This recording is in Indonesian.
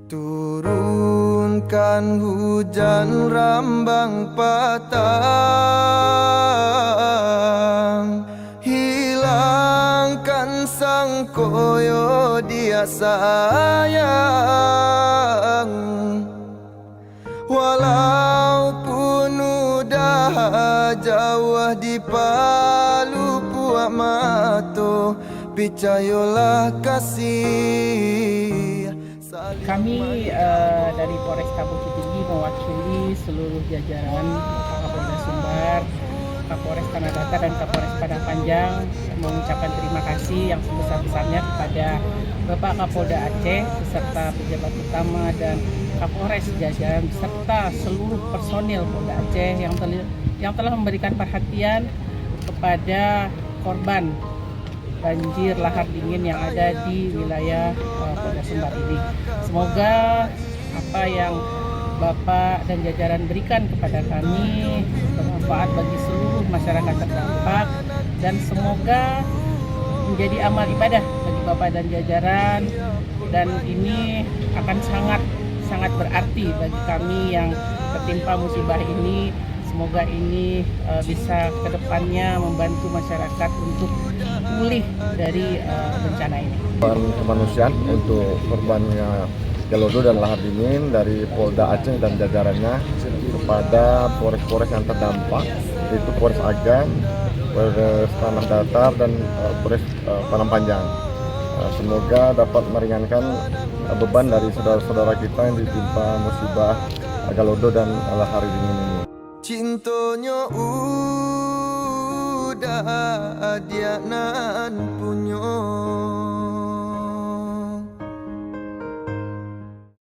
Turunkan hujan rambang patang, hilangkan sang koyo dia sayang. Walaupun udah jauh di Palu Puak Mato, percayalah kasih. Kami dari Polresta Bukit Tinggi mewakili seluruh jajaran Kapolda Sumbar, Kapolres Tanah Datar dan Kapolres Padang Panjang mengucapkan terima kasih yang sebesar-besarnya kepada Bapak Kapolda Aceh beserta pejabat utama dan Kapolres jajaran serta seluruh personil Polda Aceh yang telah memberikan perhatian kepada korban banjir lahar dingin yang ada di wilayah Polda Sumbar ini. Semoga apa yang Bapak dan jajaran berikan kepada kami bermanfaat bagi seluruh masyarakat terdampak, dan semoga menjadi amal ibadah bagi Bapak dan jajaran, dan ini akan sangat berarti bagi kami yang tertimpa musibah ini. Semoga ini bisa kedepannya membantu masyarakat untuk pulih dari bencana ini. Kemanusiaan untuk korbannya Galodo dan lahar dingin dari Polda Aceh dan jajarannya kepada Polres-Polres yang terdampak, yaitu Polres Agam, Polres Tanah Datar, dan Polres Padang Panjang. Semoga dapat meringankan beban dari saudara-saudara kita yang ditimpa musibah Galodo dan lahar dingin ini. Cintonya udah dia nan punyo.